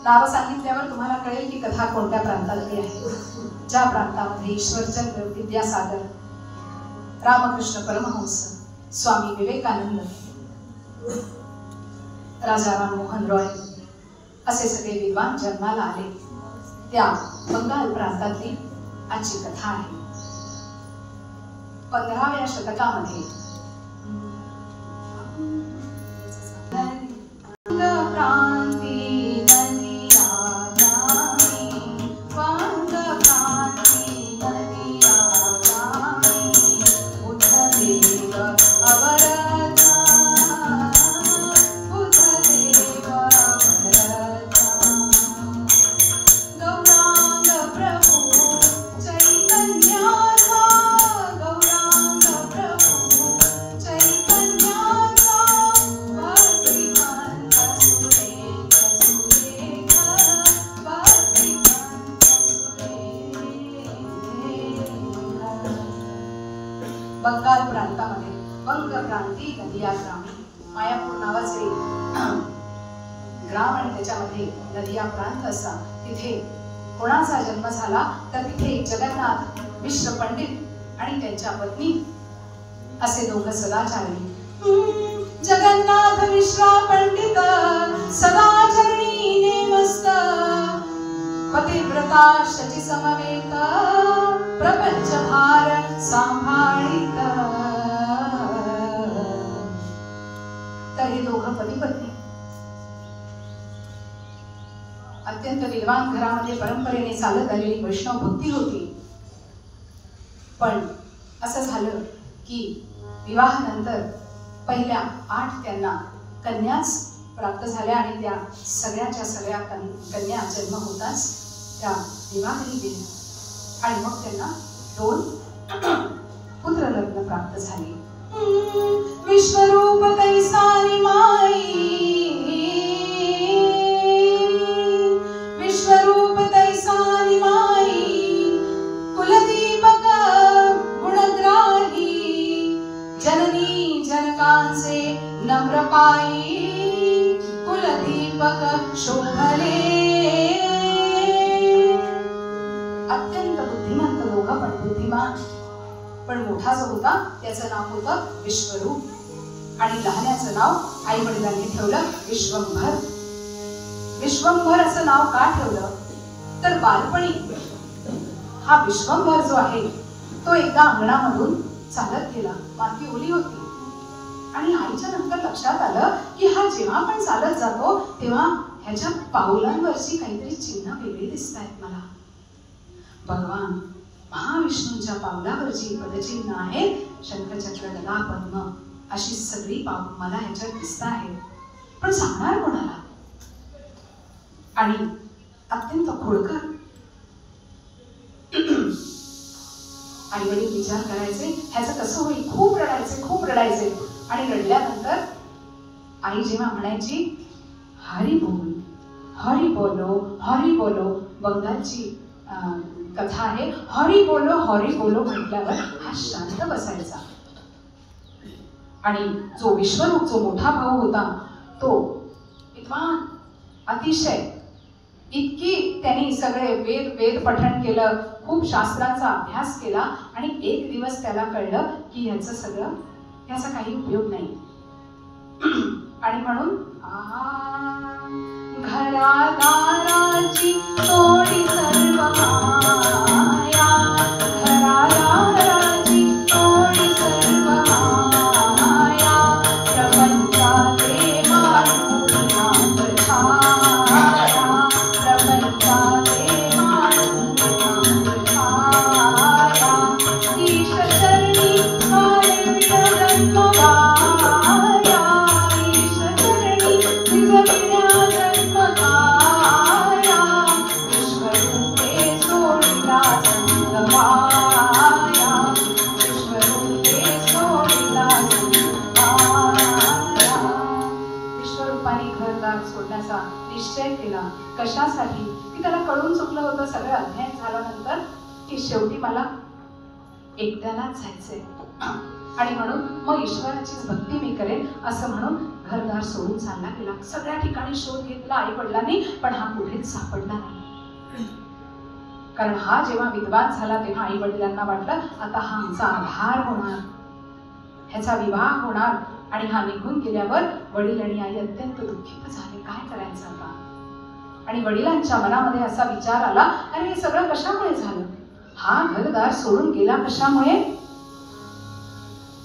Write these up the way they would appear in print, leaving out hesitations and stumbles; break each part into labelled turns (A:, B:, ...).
A: नाव सांगितल्यावर तुम्हाला कळेल की कथा कोणत्या प्रांतातली आहे. ज्या प्रांतामध्ये ईश्वरचंद्र विद्यासागर, रामकृष्ण परमहंस, स्वामी विवेकानंद, राजा राममोहन रॉय असे सगळे विद्वान जन्माला आले, त्या बंगाल प्रांतातली आजची कथा आहे. 15व्या शतकामध्ये बंगाल प्रांतामध्ये बंग प्रांती नदिया ग्रामी मायापूर नावाचे ग्राम आणि त्याच्यामध्ये नदिया प्रांत असा. तिथे कोणाचा जन्म झाला तर तिथे जगन्नाथ मिश्र पंडित आणि त्यांच्या पत्नी असे दोघं सदाचारी. जगन्नाथ मिश्र पंडित सदाचरणी नेमस्त पतिव्रता शची समवेत प्रपंच भार सांभाळित. तर हे दोघं पती पत्नी अत्यंत विद्वान घरामध्ये परंपरेने चालत आलेली वैष्णव भक्ती होती. पण असं झालं की विवाहानंतर पहिल्या 8 त्यांना कन्याच प्राप्त झाल्या आणि त्या सगळ्याच्या सगळ्या कन्या जन्म होताच त्या विवाहही दिल्या आणि मग त्यांना 2 पुत्ररत्न प्राप्त झाली. विश्वरूप तैसानी माई, विश्वरूप तैसानी माई, कुलदीपक गुणग्राही, जननी जनकांचे नम्र पायी, कुलदीपक शोभले. अत्यंत बुद्धिमंत दोघं पण बुद्धिमान. पण मोठा जो होता त्याचं नाव होतं विश्वरूप आणि लहान्याचं नाव आई वडिलांनी ठेवलं विश्वंभर. विश्वंभर असं नाव का ठेवलं तर बालपणी हा विश्वंभर जो आहे तो एकदा अंगणामधून चालत गेला. माती ओली होती आणि आईच्या नंतर लक्षात आलं की हा जेव्हा पण चालत जातो तेव्हा ह्याच्या पावलांवरची काहीतरी चिन्ह वेगळी दिसत आहेत मला. भगवान महाविष्णूंच्या पावलावरची पदचिन्ह आहेत, शंखचक्र गदा पद्म अशी सगळी पाव मला ह्याच्यात दिसत आहेत. पण सांगणार कोणाला? आणि अत्यंत खोडकर आई वडील विचार करायचे ह्याचं कसं होईल. खूप रडायचे, खूप रडायचे. आणि रडल्यानंतर आई जेव्हा म्हणायची हरी बोल, हरी बोलो, हरी बोलो. बंगालची कथा आहे. हरी बोलो म्हटल्यावर हा शांत बसायचा. आणि जो विश्वरूप जो मोठा भाऊ होता तो विद्वान अतिशय, इतकी त्यांनी सगळे वेद पठण केलं, खूप शास्त्रांचा अभ्यास केला आणि एक दिवस त्याला कळलं की याचा काही उपयोग नाही. आणि म्हणून घरादाराची तोडी सर्व माया, घरादाराची तोडी सर्व माया, प्रपंचाते मानुनाथ छाया, प्रपंचाते मानुनाथ छाया, ईश चरणी आरविण जन्मगाया, ईश चरणी विजविण्या जन्मगाया, विश्वरूपे सोडिला संगमाया, विश्वरूपे सोडिला संगमाया. विश्वरूपाने घरदार सोडण्याचा निश्चय केला. कशासाठी? की त्याला कळून चुकलं होतं सगळं अध्ययन झाल्यानंतर की शेवटी मला एकट्यालाच जायचंय आणि म्हणून मग ईश्वराचीच भक्ती मी करेन असं म्हणून घरदार सोडून चालला गेला. सगळ्या ठिकाणी शोध घेतला आई वडिलांनी, पण हा कुठेच सापडला नाही. कारण हा जेव्हा विद्वान झाला तेव्हा आई वडिलांना वाटलं आता हा आमचा आधार होणार, ह्याचा विवाह होणार. आणि हा निघून गेल्यावर वडील आणि आई अत्यंत दुःखित झाले. काय करायचं आता? आणि वडिलांच्या मनामध्ये असा विचार आला, अरे हे सगळं कशामुळे झालं? हा घरदार सोडून गेला कशामुळे?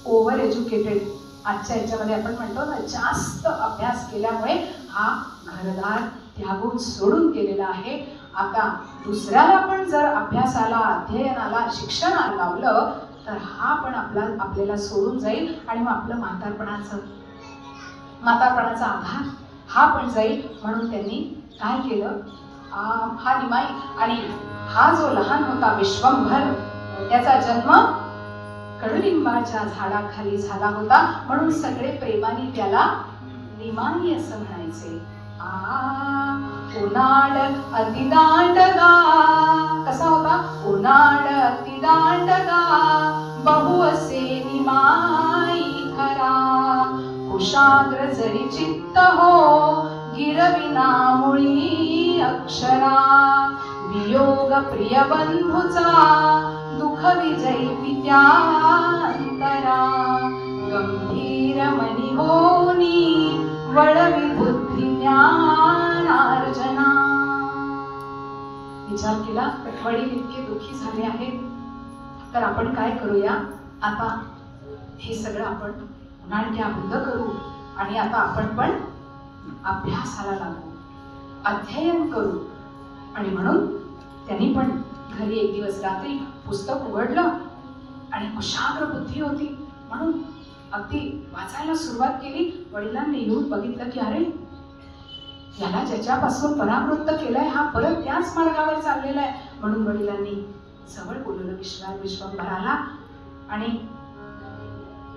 A: ओव्हर एज्युकेटेड, आजच्या याच्यामध्ये आपण म्हणतो ना, जास्त अभ्यास केल्यामुळे हा घरदार त्यागून सोडून गेलेला आहे. आता दुसऱ्याला पण जर अभ्यासाला, अध्ययनाला, शिक्षणाला लावलं तर हा पण आपल्याला सोडून जाईल आणि मग आपलं म्हातारपणाचा आधार हा पण जाईल. म्हणून त्यांनी काय केलं, हा निमाई आणि हा जो लहान होता विश्वंभर, त्याचा जन्म कडुलिंबाच्या झाडाखाली झाला होता, म्हणून सगळे प्रेमाने त्याला निमाई असं म्हणायचे. उनाड अतिदांडगा, कसा होता? उनाड अतिदांडगा, बहु असे निमाई खरा, कुशाग्र जरी चित्त हो, गिरविना मुळी अक्षरा, वियोग प्रिय बंधुचा, दुःख विजयी पित्यांतरा, गंभीर मनी होनी, वळवी बुद्धी ज्ञानार्जना. विचार केला, वडील इतके दुःखी झाले आहेत, तर आपण काय करूया, आता हे सगळं आपण उन्हाळ्या बंद करू आणि आता आपण पण अभ्यासाला लागू, अध्ययन करू. आणि म्हणून त्यांनी पण घरी एक दिवस रात्री पुस्तक उघडलं आणि कुशाग्र बुद्धी होती म्हणून अगदी वाचायला सुरुवात केली. वडिलांनी येऊन बघितलं की अरे याला ज्याच्यापासून परावृत्त केलंय हा परत त्याच मार्गावर चाललेला आहे. म्हणून वडिलांनी जवळ बोलवलं विश्वंभराला आणि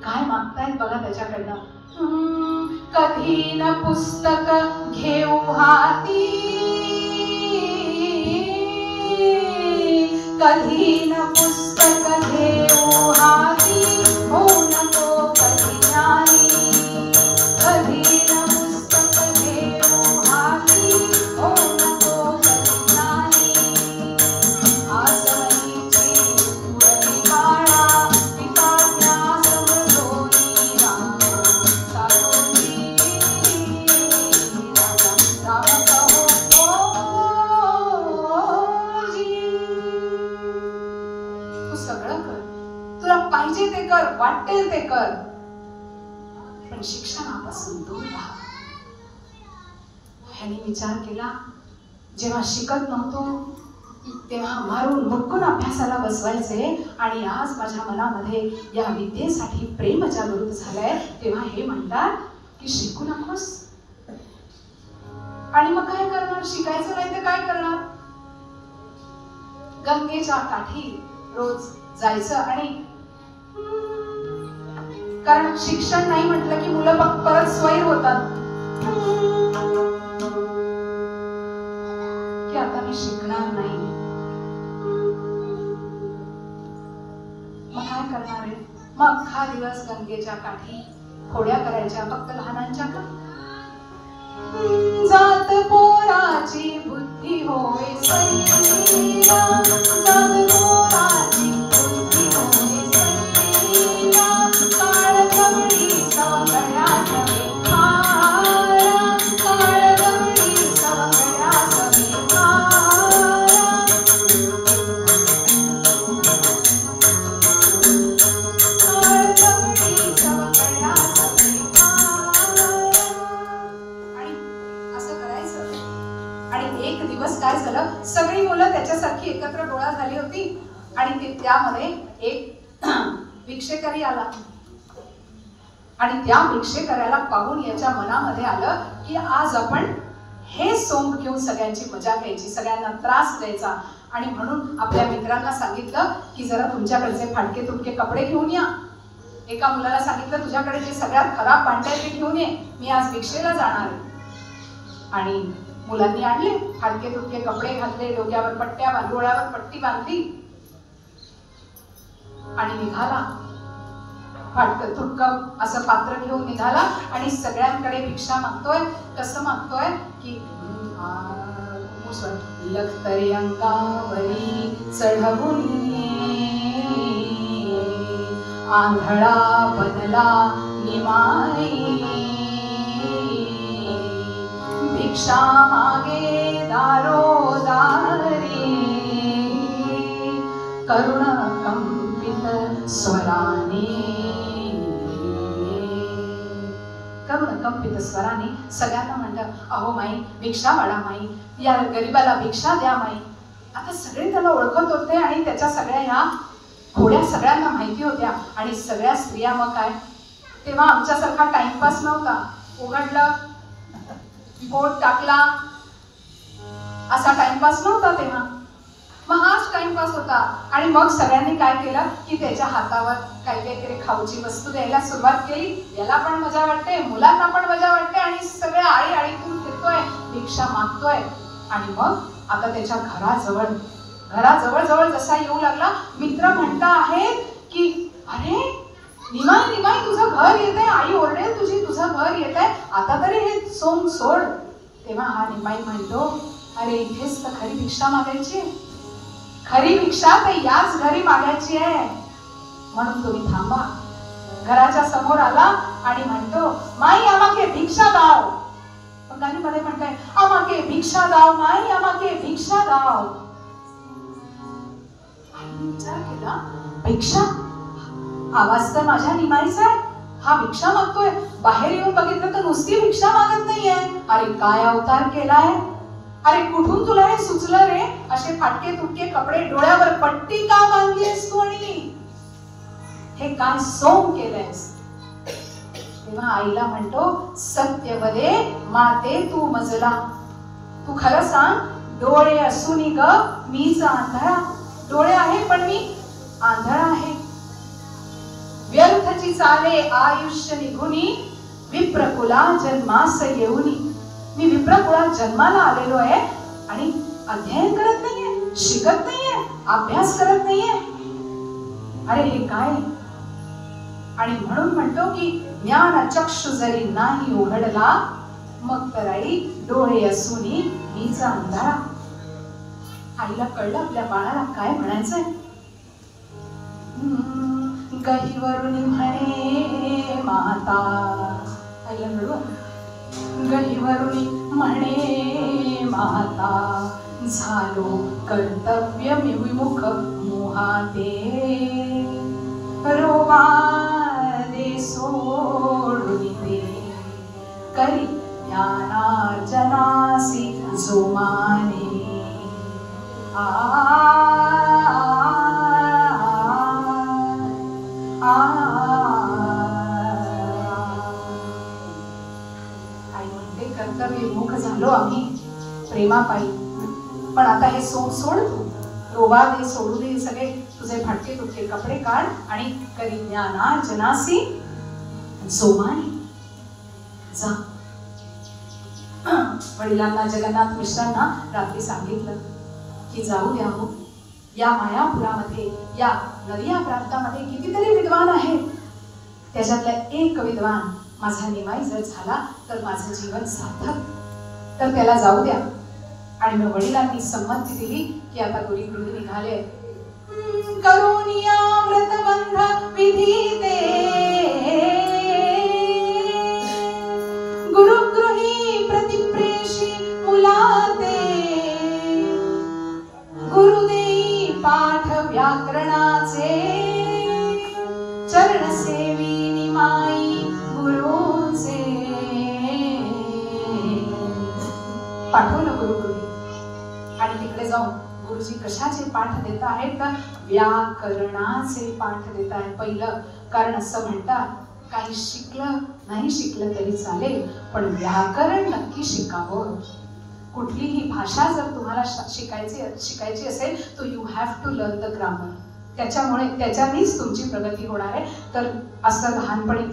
A: काय मागतायत बघा त्याच्याकडनं. कधी न पुस्तक घेऊ हाती, कधी न पुस्तक घेऊ हाती, हो नको कधी ज्ञानी, कधी न पुस्तक घेऊ हाती, हो नको कधी ज्ञानी, आसवनीची पुरवी काळा, पिताज्ञा समजोनी रामा, सातोजी राजा राम कहो ओजी. तू सगळं कर, तुला पाहिजे ते कर, वाटेल ते कर, पण शिक्षणापासून दूर राहा. ह्याने विचार केला, जेव्हा शिकत नव्हतो तेव्हा मारून मुटकून अभ्यासाला बसवायचे आणि आज माझ्या मनामध्ये या विद्येसाठी प्रेम जागृत झालंय, तेव्हा हे म्हणतात की शिकू नकोस. आणि मग काय करणार? शिकायचं नाही तर काय करणार? गंगेच्या काठी रोज जायचं आणि कारण शिक्षण नाही म्हटलं की मुलं परत स्वैर होतात की आता मी शिकणार नाही. मग काय करणार आहे? मग हा दिवस गंगेच्या काठी खोड्या करायच्या फक्त लहानांच्या का? जात पोराची बुद्धी होय सैया, जात पोराची बुद्धी होय सैया, काळ गवळी सवंगड्यास बेखारा, काळ गवळी सवंगड्यास बेखारा, काळ गवळी सवंगड्यास बेखारा. आणि एक दिवस काय झालं, सगळी मुलं त्याच्यासारखी एकत्र गोळा झाली होती आणि त्यामध्ये एक भिक्षेकरी आला आणि त्या भिक्षेकऱ्याला पाहून याच्या मनामध्ये आलं की आज आपण हे सोंग घेऊन सगळ्यांची मजा घ्यायची, सगळ्यांना त्रास द्यायचा. आणि म्हणून आपल्या मित्रांना सांगितलं की जरा तुमच्याकडचे फाटके तुटके कपडे घेऊन या. एका मुलाला सांगितलं तुझ्याकडे जे सगळ्यात खराब भांडे ते घेऊन ये, मी आज भिक्षेला जाणार आहे. आणि मुलांनी आणले फाटके तुटके कपडे घातले, डोक्यावर पट्ट्या डोळ्यावर पट्टी बांधली आणि निघाला. फाटक तुटक असं पात्र घेऊन निघाला आणि सगळ्यांकडे भिक्षा मागतोय. कसं मागतोय की लखतरी अंगावरी चढवुनी, आंधळा बनला निमाई, भिक्षा मागे दारोदारी, करुण कंपित स्वराने, करुण कंपित स्वराने सगळ्यांना म्हणतं, अहो माई भिक्षा वाढा माई, या गरीबाला भिक्षा द्या माई. आता सगळे त्याला ओळखत होते आणि त्याच्या सगळ्या ह्या खोड्या सगळ्यांना माहिती होत्या. आणि सगळ्या स्त्रिया मग काय, तेव्हा आमच्यासारखा टाइमपास नव्हता. उघडलं बोट टाकला असा टाइमपास नव्हता तेव्हा, मग हाच टाइमपास होता. आणि मग सगळ्यांनी काय केलं की त्याच्या हातावर काहीतरी खाऊची वस्तू द्यायला सुरुवात केली. याला पण मजा वाटते, मुलांना पण मजा वाटते आणि सगळ्या आळी आळीतून फिरतोय, भिक्षा मागतोय. आणि मग आता त्याच्या घराजवळ जवळ जसा येऊ लागला, मित्र म्हणता आहेत की अरे निमाई निमाई तुझं घर येतंय, आई ओरडेल तुझी, तुझं घर येतंय, आता तरी हे सोंग सोड. तेव्हा हा निमाई म्हणतो, अरे इथेच तर खरी भिक्षा मागायची, खरी भिक्षा तर याच घरी मागायची आहे, म्हणून तुम्ही थांबा. घराच्या समोर आला आणि म्हणतो, माई आम्हाके भिक्षा दाव. पण गाणीमध्ये म्हणताय, आम्हाके भिक्षा दाव माई, आम्हाके भिक्षा दाव. आणि विचार केला, भिक्षा, आवाज तर माझ्या निमाईचा आहे, हा भिक्षा मागतोय. बाहेर येऊन बघितलं तर नुसती भिक्षा मागत नाहीये. अरे काय अवतार केलाय, अरे कुठून तुला हे सुचलं रे, असे फाटके तुटके कपडे, डोळ्यावर पट्टी का बांधलीस तू, आणि हे काय सोंग केलंयस. तेव्हा आईला म्हणतो, सत्य वदे माते तू मजला, तू खरं सांग, डोळे असूनी ग मीच आंधळा. डोळे आहे पण मी आंधळा आहे. व्यर्थची चाले आयुष्य निघुनी, विप्रकुला जन्मास येऊनी. मी विप्रकुळात जन्माला आलेलो आहे आणि अध्ययन करत नाहीये, शिकत नाहीये, अभ्यास करत नाहीये. अरे हे काय. आणि म्हणून म्हणतो की ज्ञान चक्षु जरी नाही उघडला, मग तर आई डोळे असूनी मीच अंधारा. आईला कळलं आपल्या बाळाला काय म्हणायचंय. गहीवरून म्हणे माता, आईला मिळू, गहीवरून म्हणे माता, झालो कर्तव्य मी विमुख मोहाते, रोवा दे सोडून दे, करी ज्ञानार्जनासी जोमाने. आई म्हणते, कर्तव्य विमुख झालो आम्ही प्रेमापायी, पण आता हे सोड तू, रोवा दे सोडू दे, सगळे तुझे फाटके तुटके कपडे काढ आणि करी ज्ञानार्जनासी जोमाने जा. वडिलांना जगन्नाथ मिश्रांना रात्री सांगितलं की जाऊ द्या हो, या मायापुरामध्ये, या नदिया प्रांतामध्ये कितीतरी विद्वान आहेत, त्याच्यातला एक विद्वान माझा निमाई जर झाला तर माझं जीवन सार्थक, तर त्याला जाऊ द्या. आणि मग वडिलांनी संमती दिली की आता गुरुगृही निघाले. करुणिया व्रतबंध विधीते गुरुगृही प्रतिप्रेषी मुलाते गुरुदेई पाठ व्याकरणाचे चरण सेवी निमाई गुरुचे. पाठवलं गुरुगृही आणि तिकडे जाऊन गुरुजी कशाचे पाठ देत आहेत तर व्याकरणाचे पाठ देत आहेत. पहिलं कारण असं म्हणतात काही शिकलं नाही शिकलं तरी चालेल पण व्याकरण नक्की शिकावं. कुठलीही भाषा जर तुम्हाला शिकायची असेल तर you have to learn the grammar. त्याच्यानेच तुमची प्रगती होणार आहे. तर असं लहानपणी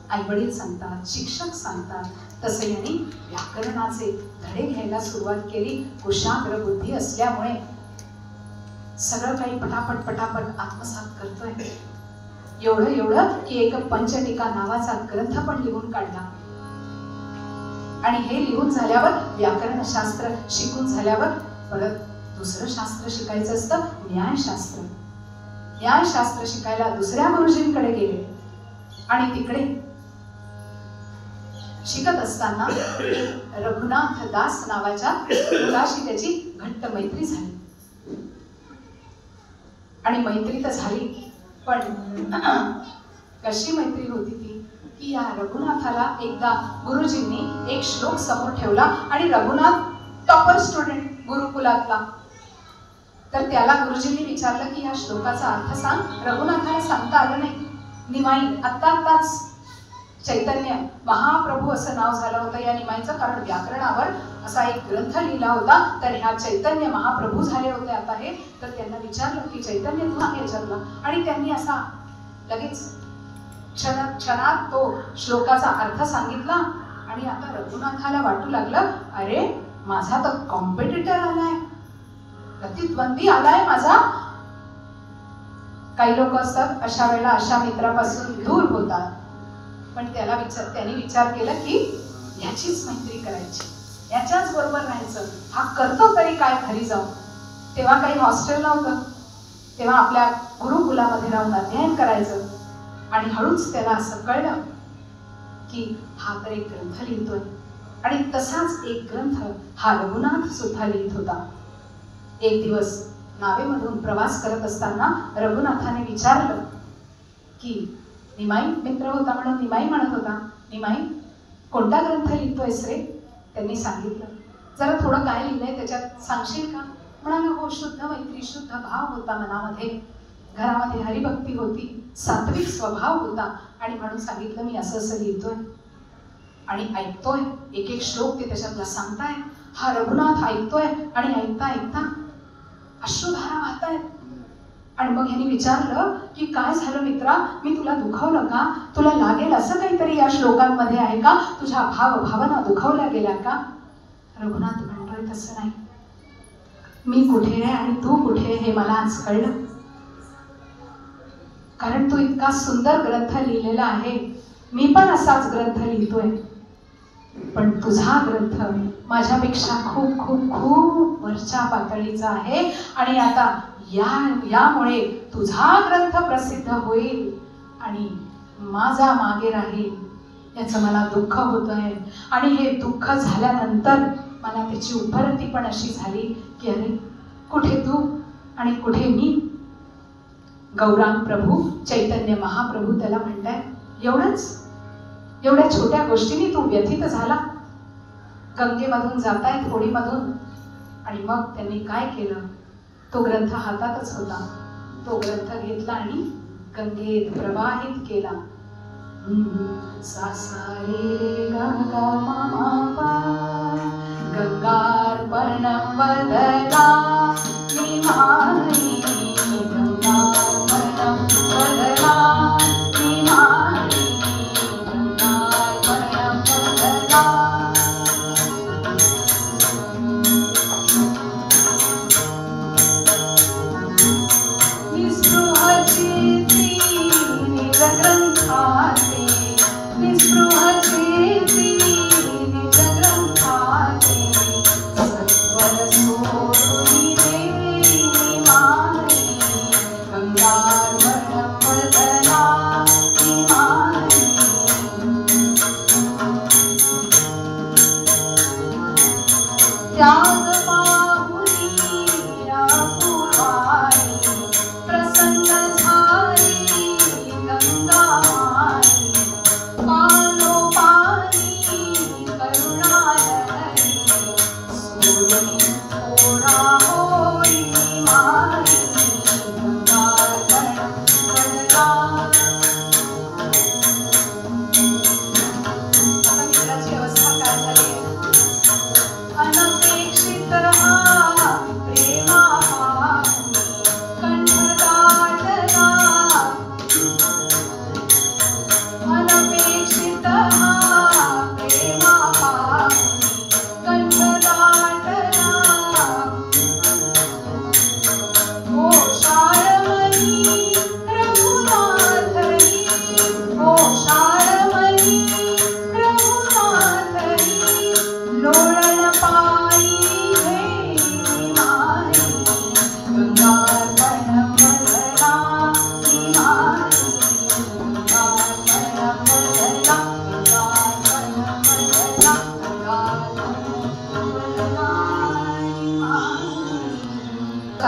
A: आईवडील सांगतात, शिक्षक सांगतात, तसे यांनी व्याकरणाचे धडे घ्यायला सुरुवात केली. कुशाग्र बुद्धी असल्यामुळे सगळं काही पटापट आत्मसात करतोय. एवढं की एक पंचनिका नावाचा ग्रंथ पण लिहून काढला. आणि हे लिहून झाल्यावर व्याकरण शास्त्र शिकून झाल्यावर परत दुसरं शास्त्र शिकायचं असतं, न्यायशास्त्र. न्यायशास्त्र शिकायला दुसऱ्या गुरुजींकडे गेले आणि तिकडे शिकत असताना रघुनाथ दास नावाच्या मुलाशी त्याची घट्ट मैत्री झाली. आणि मैत्री तर झाली पण कशी मैत्री होती ती की या रघुनाथाला एकदा गुरुजींनी एक श्लोक समोर ठेवला आणि रघुनाथ टॉपर स्टुडंट गुरुकुलातला. तर त्याला गुरुजींनी विचारलं की या श्लोकाचा अर्थ सांग. रघुनाथाला सांगता आलं नाही. निमाई आत्ताच चैतन्य महाप्रभू असं नाव झालं होतं या निमाईचं, कारण व्याकरणावर असा एक ग्रंथ लिहिला होता. तर ह्या चैतन्य महाप्रभू झाले होते आता हे. तर त्यांना विचारलं की चैतन्य तू आहे विचारलं आणि त्यांनी असा लगेच क्षणात तो श्लोकाचा अर्थ सांगितला. आणि आता रघुनाथाला वाटू लागलं अरे माझा तर कॉम्पिटिटर आलाय, प्रतिद्वंदी आलाय माझा. काही लोक असतात अशा वेळेला अशा मित्रापासून दूर होतात. पण त्यांनी विचार केला की याचीच मैत्री करायची, याच्याच बरोबर राहायचं. हा करतो तरी काय घरी जाऊन. तेव्हा काही हॉस्टेल नव्हतं, तेव्हा आपल्या गुरुकुलामध्ये राहून अध्ययन करायचं. आणि हळूच त्याला असं कळलं की हा तर एक ग्रंथ लिहितोय. आणि तसाच एक ग्रंथ हा रघुनाथ सुद्धा लिहित होता. एक दिवस नावेमधून प्रवास करत असताना रघुनाथाने विचारलं की निमाई मित्र होता म्हणून निमाई म्हणत होता, निमाई कोणता ग्रंथ लिहितोयस रे. त्यांनी सांगितलं. जरा थोडं काय लिहिलंय त्याच्यात सांगशील का. म्हणाला हो, शुद्ध मैत्री शुद्ध भाव होता मनामध्ये, घरामध्ये हरिभक्ती होती, सात्विक स्वभाव होता. आणि म्हणून सांगितलं मी असं असं लिहितोय आणि ऐकतोय. एक एक श्लोक ते त्याच्यातला सांगताय. हा रघुनाथ ऐकतोय आणि ऐकता ऐकता अश्रुधारा वाहतायत. आणि मग ह्यांनी विचारलं की काय झालं मित्रा, मी तुला दुखावलं का, तुला लागेल असं काहीतरी या श्लोकांमध्ये आहे का, तुझ्या भावना दुखावल्या गेल्या का. रघुनाथ म्हणतोय तसं नाही, मी कुठे आहे आणि तू कुठे आहे हे मला आज कळलं. कारण तू इतका सुंदर ग्रंथ लिहिलेला आहे, मी पण असाच ग्रंथ लिहितोय. पण तुझा ग्रंथ माझ्यापेक्षा खूप खूप खूप वरच्या पातळीचा आहे. आणि आता यामुळे तुझा ग्रंथ प्रसिद्ध होईल आणि माझा मागे राहील याचं मला दुःख होत आहे. आणि हे दुःख झाल्यानंतर मला त्याची उपरती पण अशी झाली की अरे कुठे तू आणि कुठे मी. गौरांग प्रभू चैतन्य महाप्रभू त्याला म्हणताय एवढ्या छोट्या गोष्टीने तू व्यथित झाला. गंगेमधून जातायत होडीमधून. आणि मग त्यांनी काय केलं, तो ग्रंथ हातातच होता, तो ग्रंथ घेतला आणि गंगेत प्रवाहित केला. सा सा रे गा गा मा मा पा गंगार्पणं वदना निमाई गंगार्पणं वदना निमाई गंगार्पणं वदना. निस्पृहचित्ती निजग्रंथ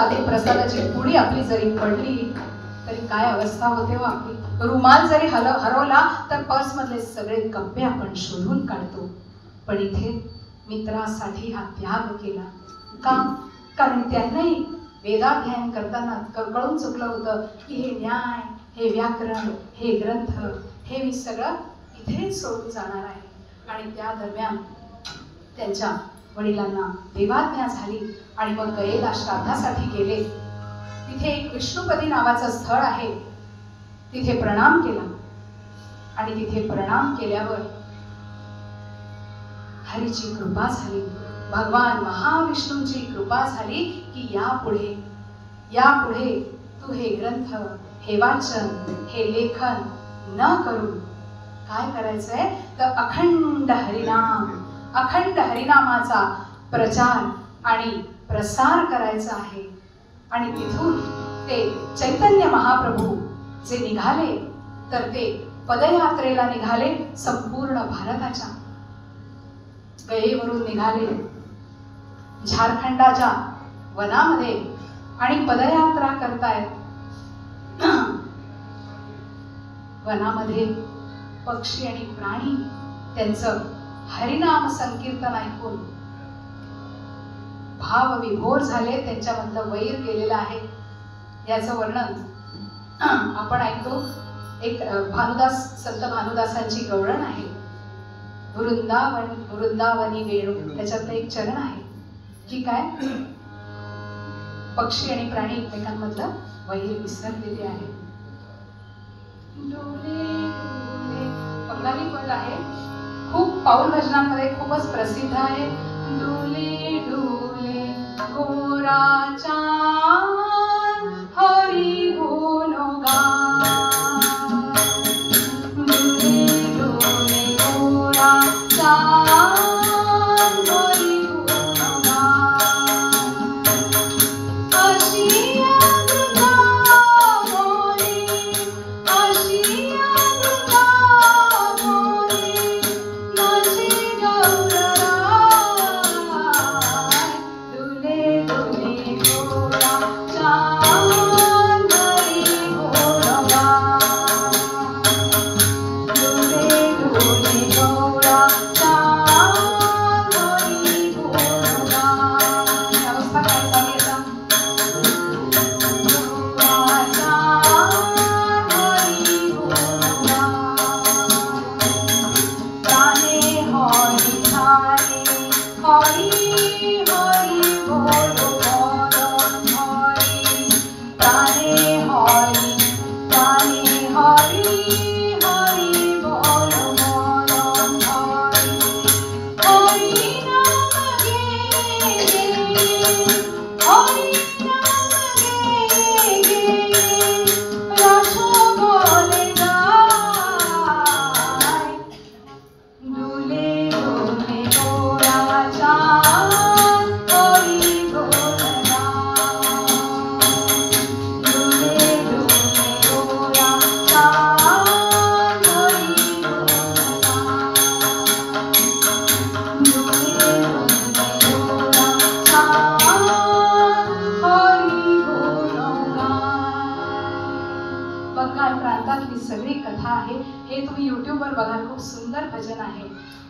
A: साधी प्रसादाची पुडी आपली जरी पडली तरी काय अवस्था होते हो आपली. रुमाल जरी हरवला तर पर्स मधले सगळे कप्पे आपण शोधून काढतो. पण इथे मित्रासाठी हा त्याग केला का? कारण त्यांनाही वेदाध्ययन करताना कळून चुकलं होतं की हे न्याय, हे व्याकरण, हे ग्रंथ, हे मी सगळं इथेच सोडून जाणार आहे. आणि त्या दरम्यान त्यांच्या वडिलांना देवाज्ञा झाली आणि मग गयेला श्राद्धासाठी गेले. तिथे एक विष्णुपदी नावाचं स्थळ आहे, तिथे प्रणाम केला. आणि तिथे प्रणाम केल्यावर हरीची कृपा झाली, भगवान महाविष्णूंची कृपा झाली की यापुढे तू हे ग्रंथ, हे वाचन, हे लेखन न करून काय करायचंय तर अखंड हरिनामाचा प्रचार आणि प्रसार करायचा आहे. आणि तिथून ते चैतन्य महाप्रभू जे निघाले तर ते पदयात्रेला निघाले. संपूर्ण भारताच्या गयेवरून निघाले, झारखंडाच्या वनामध्ये आणि पदयात्रा करतायत. वनामध्ये पक्षी आणि प्राणी त्यांचं हरिनाम संकीर्तन ऐकून भावविभोर झाले, त्यांच्यामधलं वैर गेलेलं आहे. याचं वर्णन आपण ऐकतो. एक संत भानुदासांची गवळण आहे, वृंदावनी वेणू, त्याच्यातलं एक चरण आहे की काय पक्षी आणि प्राणी एकमेकांमधलं वैर विसरलेले आहे. बंगाली पद आहे, खूप पाऊल भजनांमध्ये खूपच प्रसिद्ध आहे. डोले डोले गोरा चांद हरी गुणगान, डोले डोले गोरा चांद हरी गुणगान, आशिया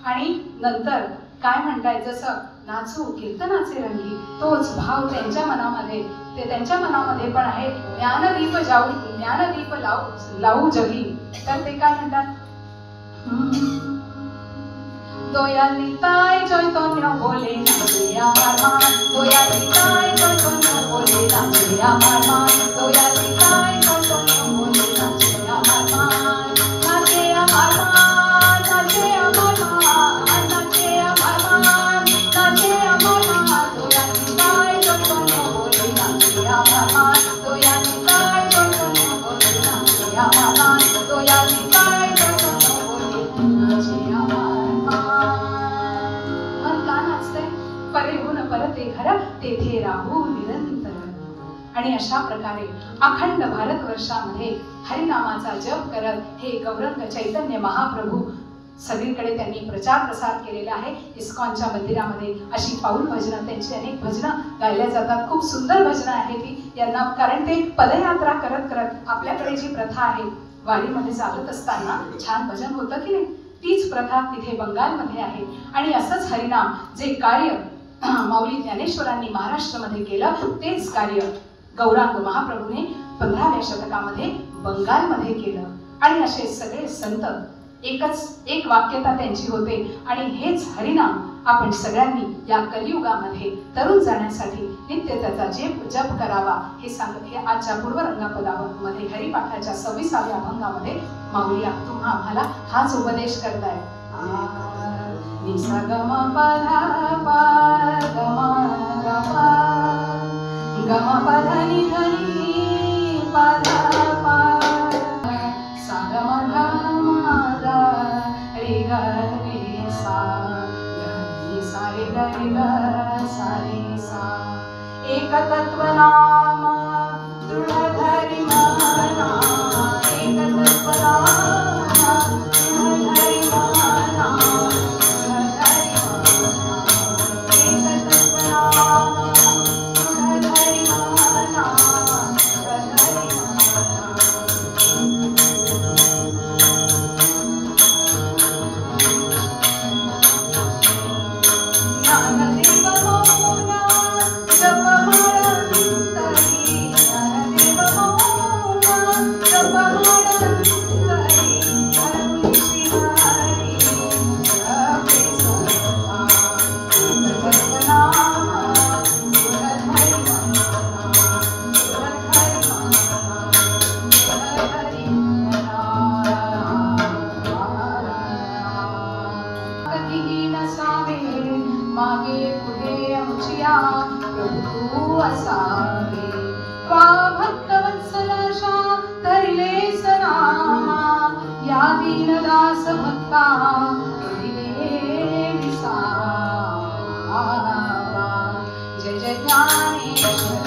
A: आणि नंतर काय म्हणताय, जसं नाचू कीर्तनाचे रंगी, तोच भाव त्यांच्या मनामध्ये पण आहे. ज्ञानदीप लावू जगी. तर ते काय म्हणतात, দয়ালিতাই চৈতন্য বলে নাচে আমার মা, দয়ালিতাই চৈতন্য বলে নাচে আমার মা, দয়ালিতাই চৈতন্য বলে নাচে আমার মা, নাচে আমার মা, নাচে আমার মা, নাচে আমার মা, নাচে আমার মা, দয়ালিতাই চৈতন্য বলে নাচে আমার মা, দয়ালিতাই চৈতন্য বলে নাচে আমার মা, দয়ালিতাই চৈতন্য বলে নাচে আমার মা। मन का नाचते, परेहून परते घर तेथे राहू निरंतर. आणि अशा प्रकारे अखंड भारतवर्षामध्ये हरिनामाचा जप करत हे गौरंग चैतन्य महाप्रभू सगळीकडे त्यांनी प्रचार प्रसार केलेला आहे। इस्कॉनच्या मंदिरामध्ये अशी पाऊल भजनं, त्यांची अनेक भजनं गायल्या जातात। खूप सुंदर भजनं आहेत ती यांना, कारण ते पदयात्रा करत करत आपल्याकडे जी प्रथा आहे वारीमध्ये चालत असताना छान भजन होतं की नाही, तीच प्रथा तिथे बंगालमध्ये आहे। आणि असंच हरिनाम जे कार्य माऊली ज्ञानेश्वरांनी महाराष्ट्रामध्ये केलं, तेच कार्य गौरांग महाप्रभूने 15व्या शतकामध्ये बंगालमध्ये केलं। आणि असे सगळे संत एक वाक्यता त्यांची होते। आणि हेच हरिनाम आपण सगळ्यांनी या कलियुगामध्ये तरुण जाण्यासाठी नित्य त्याचा जप करावा हे सांगत हे आजच्या पूर्वरंगापदामध्ये हरिपाठाच्या 26व्या अभंगामध्ये माऊली तुम्हा आम्हाला हाच उपदेश करताय। निसा गम पधा पा गम गम पध नि धनी पधा पा सा गम ग रे ग रे सा ग सा रे ग रे ग सा रे सा। एक तत्व नाम दृढ धरि मना, एक तत्व नाम दृढ धरि मना, मागे पुढे आमचिया प्रभू तू असावे। वा भक्तवत्सलाशा धरिलेस नामा, या दीनदास भक्ता करिले विसावा। जय जय ज्ञानेश्वर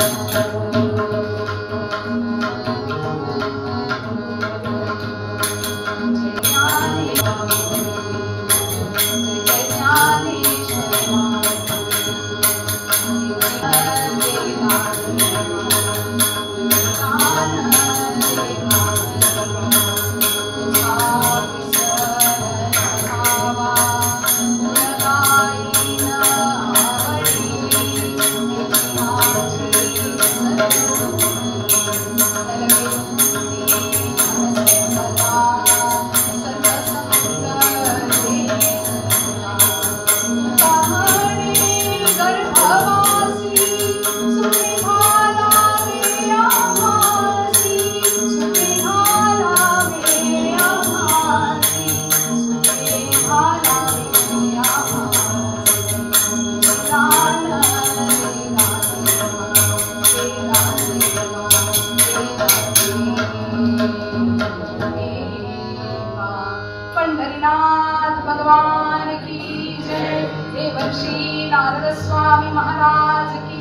A: पंढरीनाथ भगवान की जय। देवर्षि नारद स्वामी महाराज की